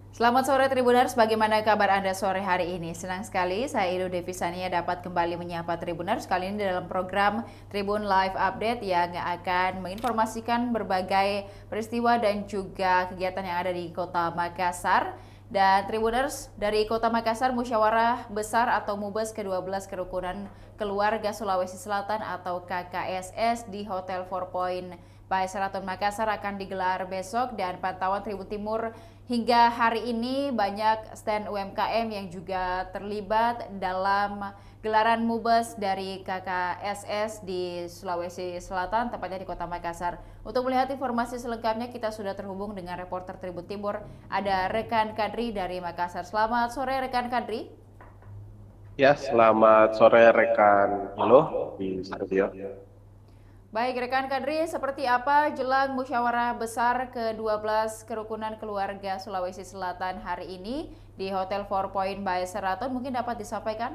Selamat sore Tribuners, bagaimana kabar Anda sore hari ini? Senang sekali saya Ilu Devisania dapat kembali menyapa Tribuners kali ini dalam program Tribun Live Update yang akan menginformasikan berbagai peristiwa dan juga kegiatan yang ada di Kota Makassar. Dan Tribuners, dari Kota Makassar, Musyawarah Besar atau MUBES ke-12 Kerukunan Keluarga Sulawesi Selatan atau KKSS di Hotel Four Point by Sheraton Makassar akan digelar besok, dan pantauan Tribun Timur hingga hari ini banyak stand UMKM yang juga terlibat dalam gelaran MUBES dari KKSS di Sulawesi Selatan, tepatnya di Kota Makassar. Untuk melihat informasi selengkapnya, kita sudah terhubung dengan reporter Tribun Timur, ada rekan Kadri dari Makassar. Selamat sore rekan Kadri. Ya, selamat sore rekan Halo di studio. Baik rekan Kadri, seperti apa jelang musyawarah besar ke-12 Kerukunan Keluarga Sulawesi Selatan hari ini di Hotel Four Point by Sheraton, mungkin dapat disampaikan?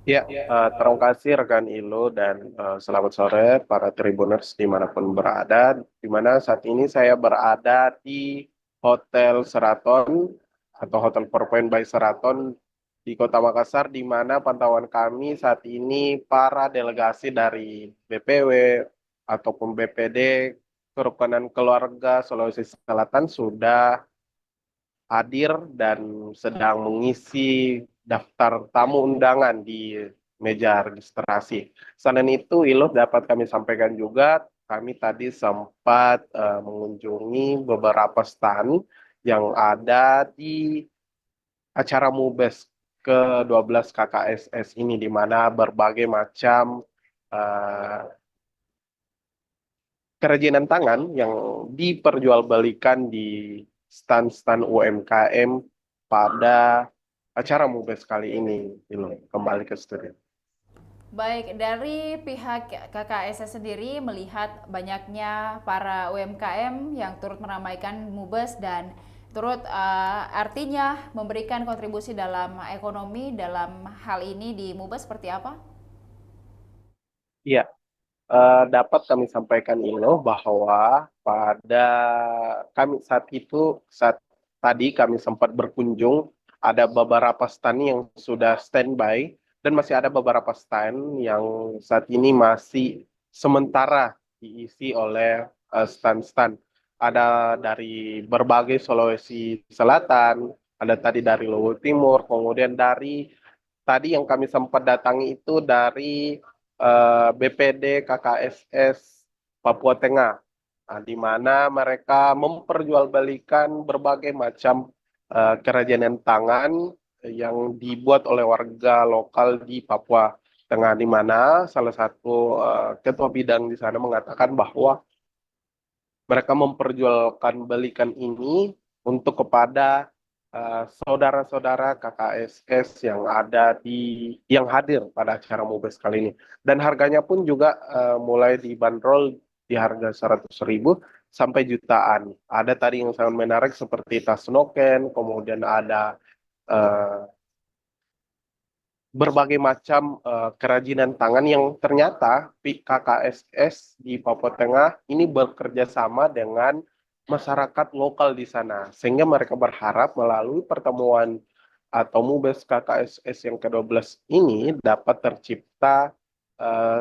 Ya, terima kasih rekan Ilo dan selamat sore para Tribuners dimanapun berada. Di mana saat ini saya berada di Hotel Sheraton atau Hotel Four Point by Sheraton di Kota Makassar, di mana pantauan kami saat ini para delegasi dari BPW ataupun BPD Kerukunan Keluarga Sulawesi Selatan sudah hadir dan sedang mengisi daftar tamu undangan di meja registrasi. Selain itu, Ilo dapat kami sampaikan juga, kami tadi sempat mengunjungi beberapa stand yang ada di acara MUBES ke-12 KKSS ini, di mana berbagai macam eh, kerajinan tangan yang diperjualbelikan di stand-stand UMKM pada acara MUBES kali ini. Gitu. Kembali ke studio. Baik, dari pihak KKSS sendiri melihat banyaknya para UMKM yang turut meramaikan MUBES dan turut artinya memberikan kontribusi dalam ekonomi dalam hal ini di MUBES seperti apa? Iya, dapat kami sampaikan Ilo bahwa pada saat tadi kami sempat berkunjung, ada beberapa stand yang sudah standby dan masih ada beberapa stand yang saat ini masih sementara diisi oleh stand-stand. Ada dari berbagai Sulawesi Selatan, ada tadi dari Luwu Timur, kemudian dari tadi yang kami sempat datangi itu dari BPD KKSS Papua Tengah, di mana mereka memperjualbelikan berbagai macam kerajinan tangan yang dibuat oleh warga lokal di Papua Tengah, di mana salah satu ketua bidang di sana mengatakan bahwa mereka memperjualkan belikan ini untuk kepada saudara-saudara KKSS yang yang hadir pada acara MUBES kali ini. Dan harganya pun juga mulai dibanderol di harga 100.000 sampai jutaan. Ada tadi yang sangat menarik seperti tas noken, kemudian ada eh, berbagai macam kerajinan tangan yang ternyata KKSS di Papua Tengah ini bekerja sama dengan masyarakat lokal di sana. Sehingga mereka berharap melalui pertemuan atau MUBES KKSS yang ke-12 ini dapat tercipta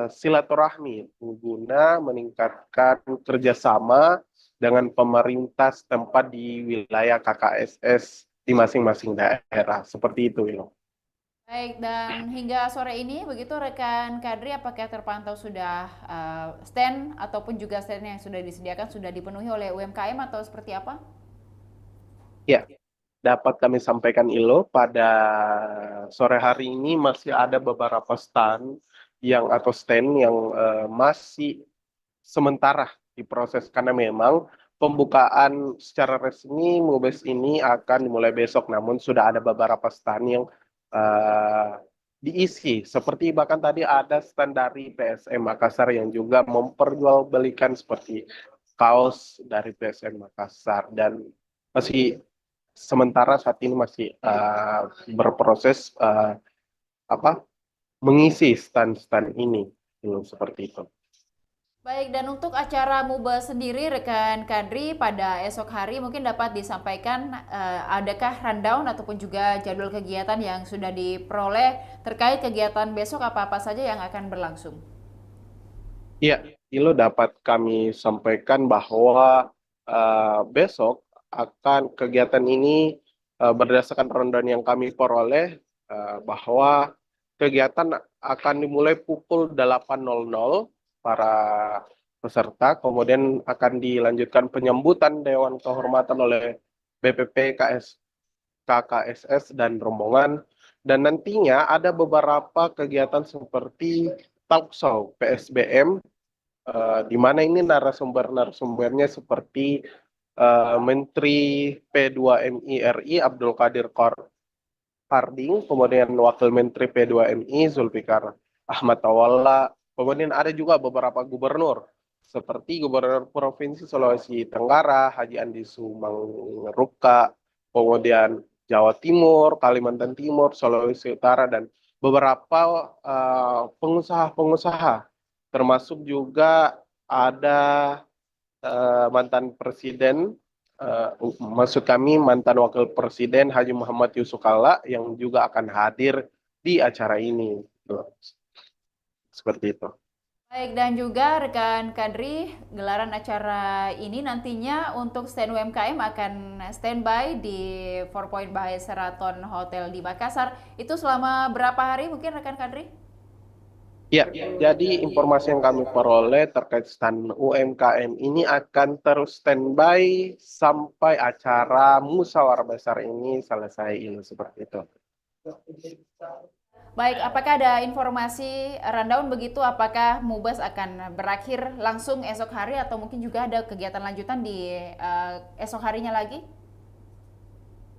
silaturahmi guna meningkatkan kerjasama dengan pemerintah setempat di wilayah KKSS di masing-masing daerah. Seperti itu, Ilo. Baik, dan hingga sore ini begitu rekan Kadri, apakah terpantau sudah stand ataupun juga stand yang sudah disediakan sudah dipenuhi oleh UMKM atau seperti apa? Ya, dapat kami sampaikan Ilo, pada sore hari ini masih ada beberapa stand yang masih sementara diproses karena memang pembukaan secara resmi MUBES ini akan dimulai besok, namun sudah ada beberapa stand yang eh, diisi. Seperti bahkan tadi ada stand dari PSM Makassar yang juga memperjualbelikan seperti kaos dari PSM Makassar, dan masih sementara saat ini masih berproses apa mengisi stand-stand ini. Seperti itu. Baik, dan untuk acara MUBA sendiri, rekan Kadri, pada esok hari mungkin dapat disampaikan adakah rundown ataupun juga jadwal kegiatan yang sudah diperoleh terkait kegiatan besok apa-apa saja yang akan berlangsung? Iya, Ilo dapat kami sampaikan bahwa besok akan kegiatan ini berdasarkan rundown yang kami peroleh bahwa kegiatan akan dimulai pukul 8.00 para peserta, kemudian akan dilanjutkan penyambutan Dewan Kehormatan oleh BPP KKSS dan rombongan, dan nantinya ada beberapa kegiatan seperti talk show PSBM, di mana ini narasumbernya seperti Menteri P2MI RI Abdul Qadir Karding, kemudian Wakil Menteri P2MI Zulfikar Ahmad Tawalla, kemudian ada juga beberapa gubernur seperti Gubernur Provinsi Sulawesi Tenggara Haji Andi Sumangruka, kemudian Jawa Timur, Kalimantan Timur, Sulawesi Utara, dan beberapa pengusaha-pengusaha, termasuk juga ada mantan presiden, maksud kami mantan wakil presiden Haji Muhammad Yusuf Kalla yang juga akan hadir di acara ini. Seperti itu. Baik, dan juga rekan Kadri, gelaran acara ini nantinya untuk stand UMKM akan standby di Four Point by Sheraton Hotel di Makassar. Itu selama berapa hari mungkin rekan Kadri? Ya, jadi informasi yang kami peroleh terkait stand UMKM ini akan terus standby sampai acara musyawarah besar ini selesai, ini seperti itu. Baik, apakah ada informasi rundown begitu? Apakah Mubas akan berakhir langsung esok hari atau mungkin juga ada kegiatan lanjutan di esok harinya lagi?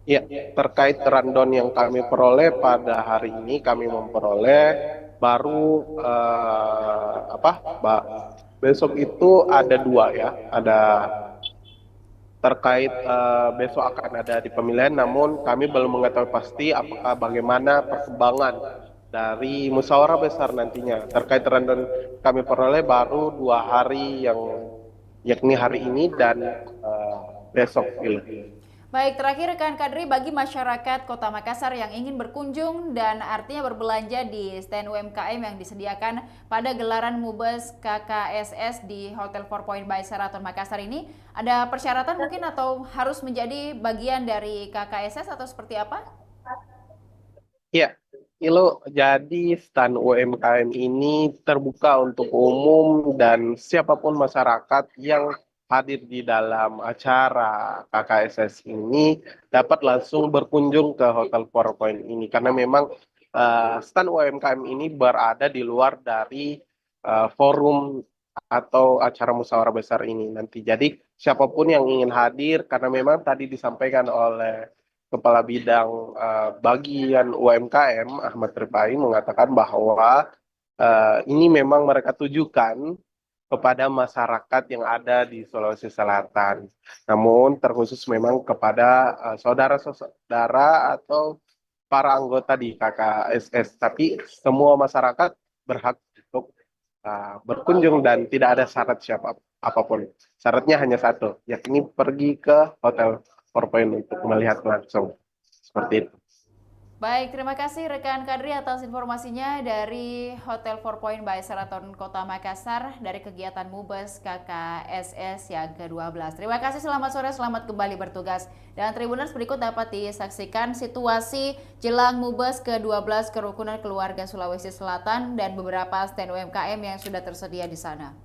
Ya, terkait rundown yang kami peroleh pada hari ini, kami memperoleh baru apa? Besok itu ada dua ya, ada terkait besok akan ada di pemilihan, namun kami belum mengetahui pasti apakah bagaimana perkembangan dari musyawarah besar nantinya. Terkait rundown kami peroleh baru 2 hari yang yakni hari ini dan besok. Baik, terakhir rekan Kadri, bagi masyarakat Kota Makassar yang ingin berkunjung dan artinya berbelanja di stand UMKM yang disediakan pada gelaran Mubes KKSS di Hotel Four Point by Sheraton Makassar ini, ada persyaratan mungkin atau harus menjadi bagian dari KKSS atau seperti apa? Ya, Ilo, jadi stand UMKM ini terbuka untuk umum dan siapapun masyarakat yang hadir di dalam acara KKSS ini dapat langsung berkunjung ke Hotel Four Point ini, karena memang stand UMKM ini berada di luar dari forum atau acara musyawarah besar ini nanti. Jadi siapapun yang ingin hadir, karena memang tadi disampaikan oleh Kepala Bidang Bagian UMKM Ahmad Ripai mengatakan bahwa ini memang mereka tujukan kepada masyarakat yang ada di Sulawesi Selatan. Namun terkhusus memang kepada saudara-saudara atau para anggota di KKSS. Tapi semua masyarakat berhak untuk berkunjung dan tidak ada syarat siapa apapun. Syaratnya hanya satu, yakni pergi ke Hotel Four Point untuk melihat langsung. Seperti itu. Baik, terima kasih rekan Kadri atas informasinya dari Hotel Four Point by Sheraton Kota Makassar dari kegiatan Mubes KKSS yang ke-12. Terima kasih, selamat sore, selamat kembali bertugas. Dan Tribuners, berikut dapat disaksikan situasi jelang Mubes ke-12 Kerukunan Keluarga Sulawesi Selatan dan beberapa stand UMKM yang sudah tersedia di sana.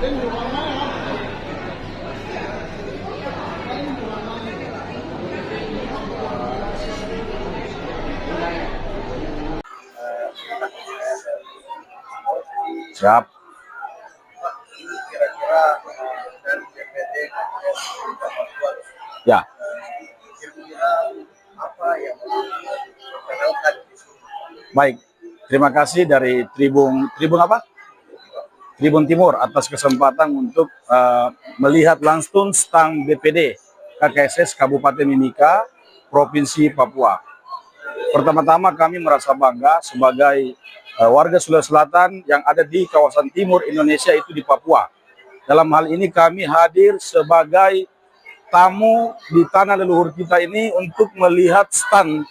Siap. Kira-kira dari DPD Ya. kira-kira apa yang diperkenalkan di sini? Baik. Terima kasih dari Tribun apa? Tribun Timur atas kesempatan untuk melihat langsung stand BPD KKSS Kabupaten Mimika, Provinsi Papua. Pertama-tama kami merasa bangga sebagai warga Sulawesi Selatan yang ada di kawasan timur Indonesia, itu di Papua. Dalam hal ini kami hadir sebagai tamu di tanah leluhur kita ini untuk melihat stand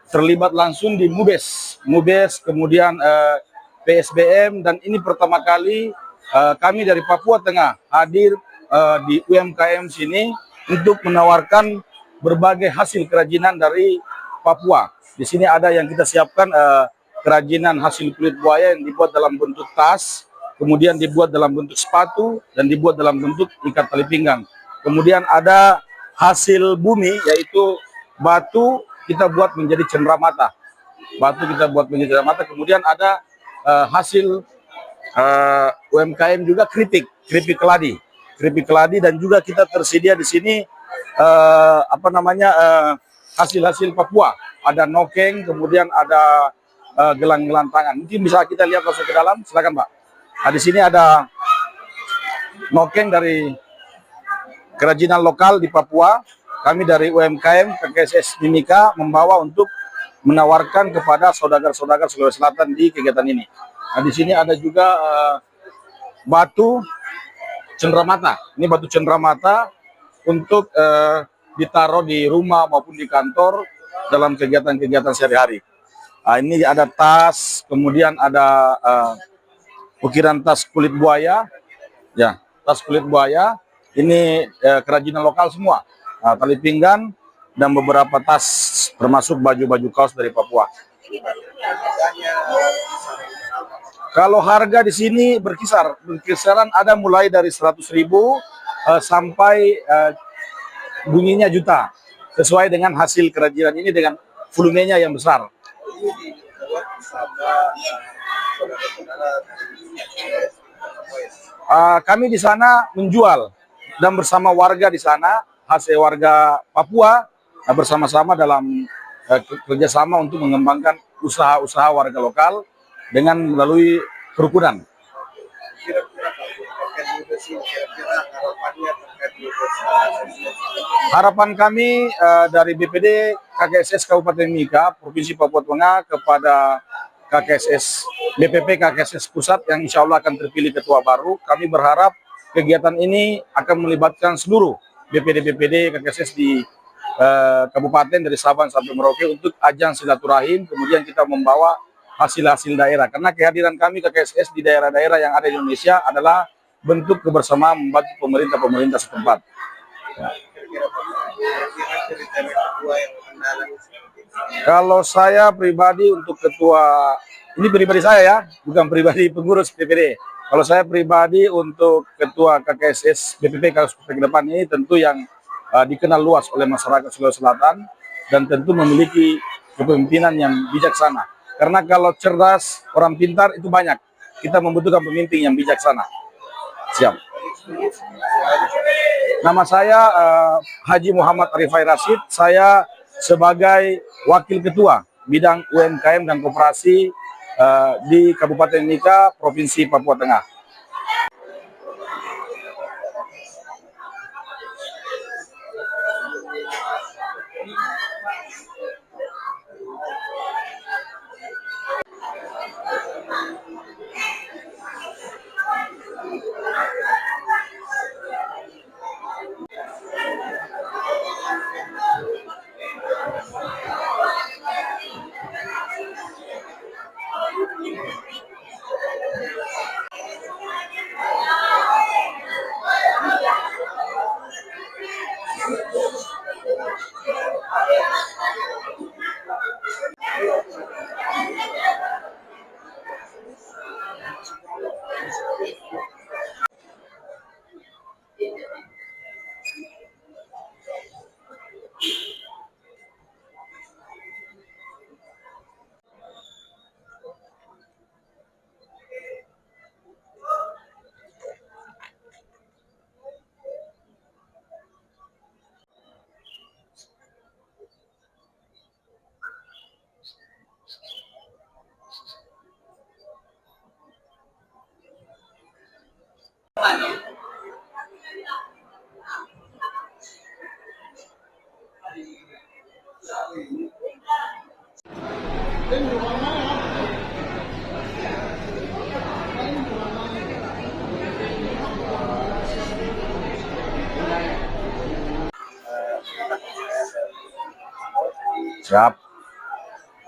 terlibat langsung di MUBES, kemudian PSBM, dan ini pertama kali kami dari Papua Tengah hadir di UMKM sini untuk menawarkan berbagai hasil kerajinan dari Papua. Di sini ada yang kita siapkan kerajinan hasil kulit buaya yang dibuat dalam bentuk tas, kemudian dibuat dalam bentuk sepatu, dan dibuat dalam bentuk ikat tali pinggang. Kemudian ada hasil bumi, yaitu batu kita buat menjadi cenderamata. Kemudian ada hasil UMKM juga keripik keladi, dan juga kita tersedia di sini hasil-hasil Papua. Ada nokeng, kemudian ada gelang-gelang tangan. Mungkin bisa kita lihat langsung ke dalam, silakan Pak. Nah, di sini ada nokeng dari kerajinan lokal di Papua. Kami dari UMKM KKSS Mimika membawa untuk menawarkan kepada saudagar-saudagar Sulawesi Selatan di kegiatan ini. Nah, di sini ada juga batu cenderamata. Ini batu cenderamata untuk ditaruh di rumah maupun di kantor dalam kegiatan-kegiatan sehari-hari. Nah, ini ada tas, kemudian ada ukiran tas kulit buaya, ya, tas kulit buaya. Ini kerajinan lokal semua. Nah, tali pinggang dan beberapa tas, termasuk baju-baju kaos dari Papua. Kalau harga di sini berkisaran ada mulai dari 100.000 sampai bunyinya juta, sesuai dengan hasil kerajinan ini dengan volumenya yang besar. Kami di sana menjual dan bersama warga di sana, hasil warga Papua, bersama-sama dalam kerjasama untuk mengembangkan usaha-usaha warga lokal dengan melalui kerukunan. Harapan kami dari BPD KKSS Kabupaten Mimika, Provinsi Papua Tengah, kepada KKSS BPP KKSS Pusat yang insya Allah akan terpilih ketua baru, kami berharap kegiatan ini akan melibatkan seluruh BPD KKSS di kabupaten dari Sabang sampai Merauke untuk ajang silaturahim. Kemudian kita membawa hasil-hasil daerah, karena kehadiran kami KKSS di daerah-daerah yang ada di Indonesia adalah bentuk kebersamaan membantu pemerintah setempat. Kalau saya pribadi untuk ketua, ini pribadi saya ya, bukan pribadi pengurus BPD. Kalau saya pribadi untuk ketua KKSS BPP KKSS ke depan ini tentu yang dikenal luas oleh masyarakat Sulawesi Selatan dan tentu memiliki kepemimpinan yang bijaksana. Karena kalau cerdas, orang pintar itu banyak. Kita membutuhkan pemimpin yang bijaksana. Siap. Nama saya Haji Muhammad Arifai Rashid. Saya sebagai Wakil Ketua Bidang UMKM dan Koperasi di Kabupaten Mimika, Provinsi Papua Tengah. Siap.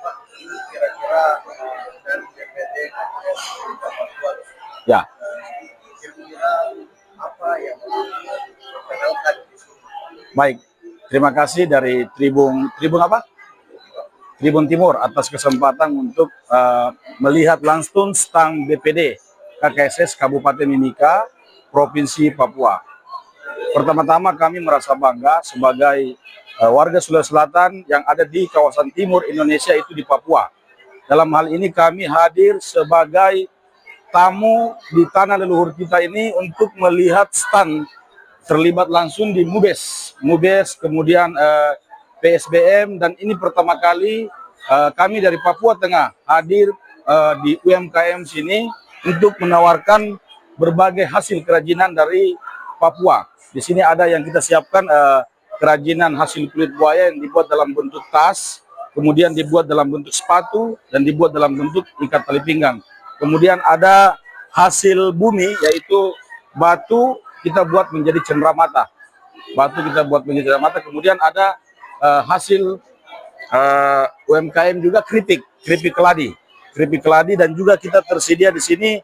Pak, ini kira-kira dari DPD Papua, Ya. kira-kira apa yang diperkenalkan di sini? Baik. Terima kasih dari Tribun apa? Tribun Timur atas kesempatan untuk melihat langsung stang BPD KKSS Kabupaten Mimika, Provinsi Papua. Pertama-tama kami merasa bangga sebagai warga Sulawesi Selatan yang ada di kawasan timur Indonesia, itu di Papua. Dalam hal ini kami hadir sebagai tamu di tanah leluhur kita ini untuk melihat stand terlibat langsung di MUBES, kemudian PSBM, dan ini pertama kali kami dari Papua Tengah hadir di UMKM sini untuk menawarkan berbagai hasil kerajinan dari Papua. Di sini ada yang kita siapkan kerajinan hasil kulit buaya yang dibuat dalam bentuk tas, kemudian dibuat dalam bentuk sepatu, dan dibuat dalam bentuk ikat tali pinggang. Kemudian ada hasil bumi, yaitu batu kita buat menjadi cenderamata. Kemudian ada hasil UMKM juga keripik keladi, dan juga kita tersedia di sini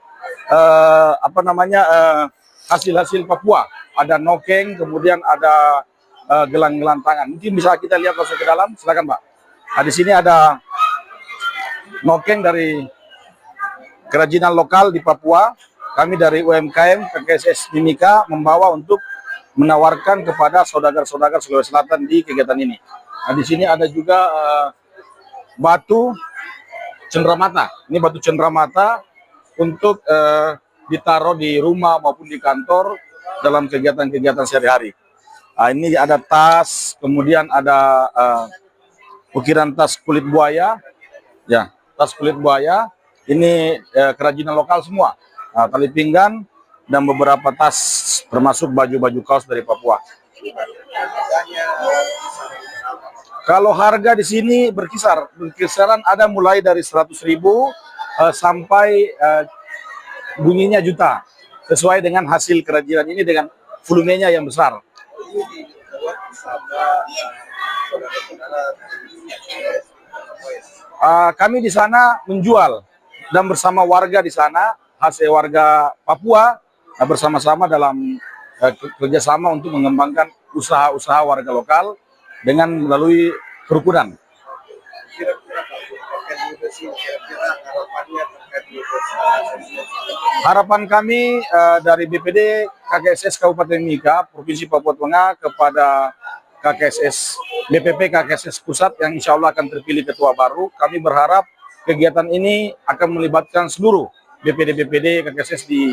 hasil-hasil Papua. Ada nokeng, kemudian ada gelang-gelang tangan. Mungkin bisa kita lihat masuk ke dalam, silakan Pak. Nah, di sini ada nokeng dari kerajinan lokal di Papua. Kami dari UMKM KKSS Mimika membawa untuk menawarkan kepada saudagar-saudagar Sulawesi Selatan di kegiatan ini. Nah, di sini ada juga batu cenderamata. Ini batu cenderamata untuk ditaruh di rumah maupun di kantor dalam kegiatan-kegiatan sehari-hari. Nah, ini ada tas, kemudian ada ukiran tas kulit buaya. Ya, tas kulit buaya. Ini kerajinan lokal semua. Tali pinggang dan beberapa tas termasuk baju-baju kaos dari Papua. Kalau harga di sini berkisaran ada mulai dari 100.000 sampai bunyinya juta, sesuai dengan hasil kerajinan ini dengan volumenya yang besar. Kami di sana menjual dan bersama warga di sana, hasil warga Papua, bersama-sama dalam kerjasama untuk mengembangkan usaha-usaha warga lokal dengan melalui kerukunan. Harapan kami dari BPD KKSS Kabupaten Mimika, Provinsi Papua Tengah, kepada KKSS BPP KKSS Pusat yang insya Allah akan terpilih ketua baru, kami berharap kegiatan ini akan melibatkan seluruh BPD KKSS di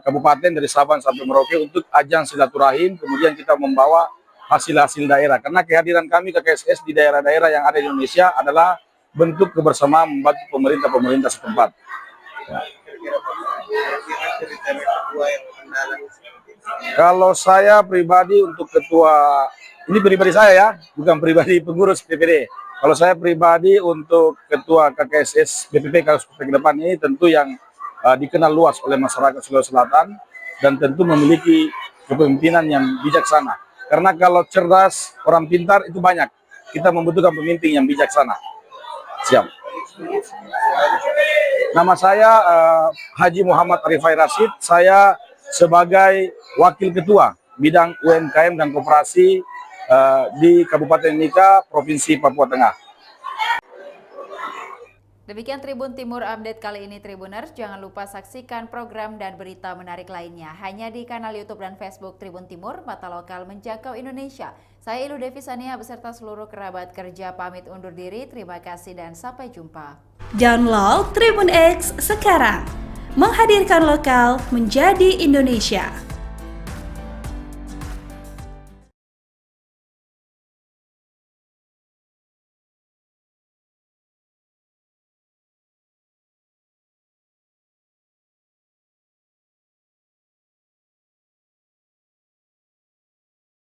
kabupaten dari Sabang sampai Merauke untuk ajang silaturahim, kemudian kita membawa hasil-hasil daerah. Karena kehadiran kami KKSS di daerah-daerah yang ada di Indonesia adalah bentuk kebersamaan membantu pemerintah setempat. Ya. Kalau saya pribadi untuk ketua, ini pribadi saya ya, bukan pribadi pengurus BPD. Kalau saya pribadi untuk ketua KKSS BPP KKSS ke depan ini tentu yang dikenal luas oleh masyarakat Sulawesi Selatan dan tentu memiliki kepemimpinan yang bijaksana. Karena kalau cerdas, orang pintar itu banyak. Kita membutuhkan pemimpin yang bijaksana. Siap. Nama saya Haji Muhammad Arifai Rashid. Saya sebagai Wakil Ketua Bidang UMKM dan Koperasi di Kabupaten Mimika, Provinsi Papua Tengah. Demikian Tribun Timur Update kali ini, Tribuners. Jangan lupa saksikan program dan berita menarik lainnya hanya di kanal YouTube dan Facebook Tribun Timur, mata lokal menjangkau Indonesia. Saya Ilu Devisania beserta seluruh kerabat kerja pamit undur diri. Terima kasih dan sampai jumpa. Download Tribun X sekarang. Menghadirkan lokal menjadi Indonesia.